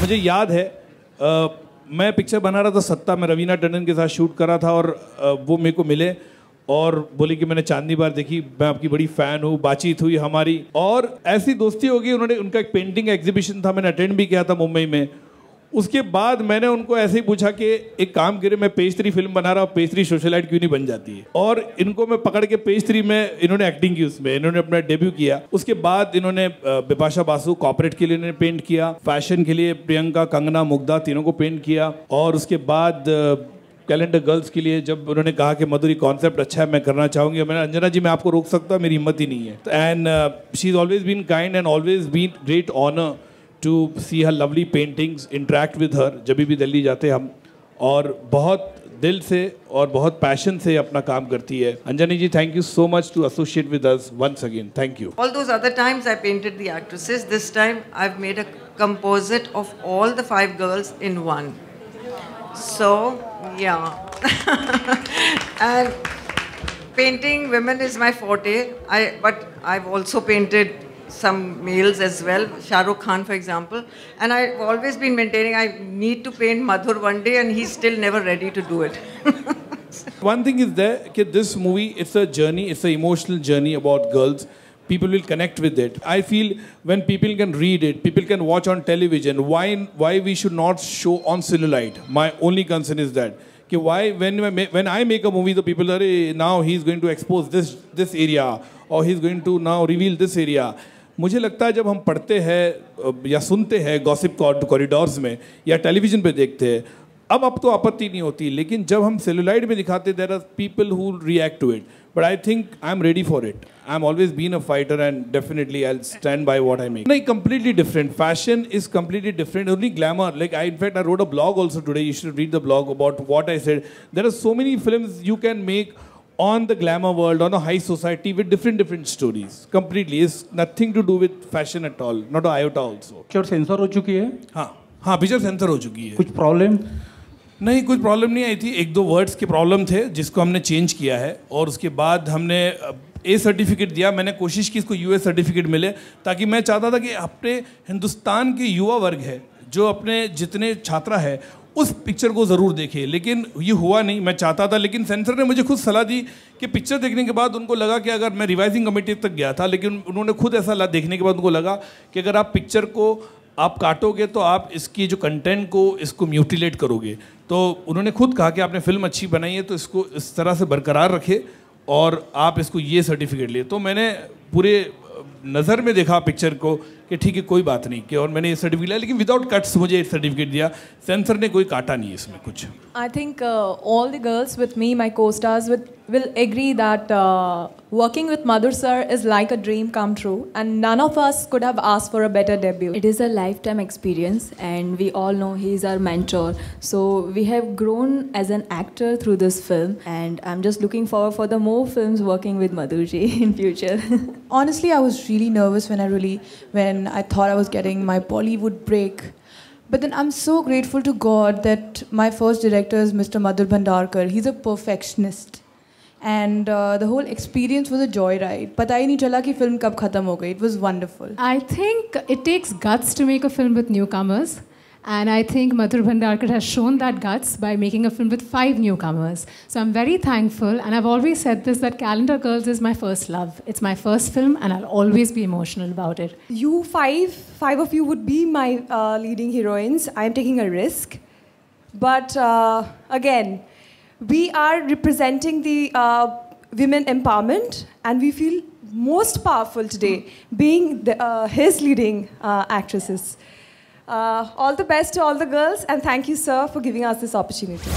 मुझे याद है मैं पिक्चर बना रहा था सत्ता में, रवीना टंडन के साथ शूट कर रहा था और वो मेरे को मिले और बोले कि मैंने चांदनी बार देखी, मैं आपकी बड़ी फ़ैन हूँ, बातचीत हुई हमारी और ऐसी दोस्ती हो गई। उन्होंने उनका एक पेंटिंग एग्जीबिशन था, मैंने अटेंड भी किया था मुंबई में। उसके बाद मैंने उनको ऐसे ही पूछा कि एक काम करे, मैं पेज 3 फिल्म बना रहा हूँ, पेज 3 सोशलाइट क्यों नहीं बन जाती है। और इनको मैं पकड़ के पेज 3 में इन्होंने एक्टिंग की, उसमें इन्होंने अपना डेब्यू किया। उसके बाद इन्होंने बिपाशा बासु कॉर्पोरेट के लिए इन्होंने पेंट किया, फैशन के लिए प्रियंका, कंगना, मुग्धा तीनों को पेंट किया। और उसके बाद कैलेंडर गर्ल्स के लिए जब उन्होंने कहा कि मधुरी कॉन्सेप्ट अच्छा है, मैं करना चाहूँगी, मैंने अंजना जी मैं आपको रोक सकता हूँ, मेरी हिम्मत ही नहीं है। And she is always been kind and always been great honour to see her lovely paintings, interact with her जब भी दिल्ली जाते हम, और बहुत दिल से और बहुत पैशन से अपना काम करती है। अंजनी जी, thank you so much to associate with us once again. Thank you. All those other times I painted the actresses. This time I've made a composite of all the 5 girls in one. So yeah, and painting women is my forte. But I've also painted some males as well, Shah Rukh Khan for example, and I've always been maintaining I need to paint Madhur one day and he's still never ready to do it. One thing is there that this movie, it's a journey, it's an emotional journey about girls. People will connect with it. I feel when people can read it, people can watch on television, why we should not show on celluloid? My only concern is that why when I make a movie, the people are now he's going to expose this area or he's going to now reveal this area. मुझे लगता है जब हम पढ़ते हैं या सुनते हैं गॉसिप कॉरिडोर्स में या टेलीविज़न पे देखते हैं, अब तो आपत्ति नहीं होती, लेकिन जब हम सेलुलाइड में दिखाते there are people who react to it, but I think I am ready for it. I am always been a fighter and definitely I will stand by what I make. नहीं, completely different. Fashion is completely different. Only glamour. Like in fact I wrote a blog also today. You should read the blog about what I said. There are so many films you can make on the glamour world, on a high society with different stories. Completely, it's nothing to do with fashion at all, not an iota also. Picture sensor हो चुकी है? हाँ picture sensor हो चुकी है. कुछ problem? नहीं, कुछ प्रॉब्लम नहीं आई थी. 1-2 वर्ड्स के प्रॉब्लम थे जिसको हमने चेंज किया है और उसके बाद हमने ए सर्टिफिकेट दिया. मैंने कोशिश की इसको यूएस सर्टिफिकेट मिले, ताकि मैं चाहता था कि अपने हिंदुस्तान के युवा वर्ग है जो अपने जितने छात्रा है उस पिक्चर को ज़रूर देखे, लेकिन ये हुआ नहीं. मैं चाहता था, लेकिन सेंसर ने मुझे खुद सलाह दी कि पिक्चर देखने के बाद उनको लगा कि अगर मैं रिवाइजिंग कमेटी तक गया था, लेकिन उन्होंने खुद ऐसा देखने के बाद उनको लगा कि अगर आप पिक्चर को आप काटोगे तो आप इसकी जो कंटेंट को इसको म्यूटिलेट करोगे. तो उन्होंने खुद कहा कि आपने फिल्म अच्छी बनाई है तो इसको इस तरह से बरकरार रखे और आप इसको ये सर्टिफिकेट लिए. तो मैंने पूरे नज़र में देखा पिक्चर को कि ठीक है कोई बात नहीं कि, और मैंने ये सर्टिफिकेट लिया, लेकिन विदाउट कट्स मुझे सर्टिफिकेट दिया. सेंसर ने कोई काटा नहीं इसमें कुछ. I think all the girls with me, my co-stars will agree that working with Madhur sir is like a dream come true, and none of us could have asked for a better debut. It is a lifetime experience, and we all know he is our mentor. So we have grown as an actor through this film, and I'm just looking forward for the more films working with Madhur ji in future. Honestly, I was really nervous when I thought I was getting my Bollywood break. But then I'm so grateful to God that my first director is Mr. Madhur Bhandarkar. He's a perfectionist. And the whole experience was a joyride. पता ही नहीं चला कि film कब खत्म हो गई. It was wonderful. I think it takes guts to make a film with newcomers. And I think Madhur Bhandarkar has shown that guts by making a film with 5 newcomers. So I'm very thankful, and I've always said this, that Calendar Girls is my first love. It's my first film, and I'll always be emotional about it. You five of you would be my leading heroines. I'm taking a risk. But again, we are representing the women empowerment, and we feel most powerful today being his leading actresses. All the best to all the girls, and thank you, sir, for giving us this opportunity.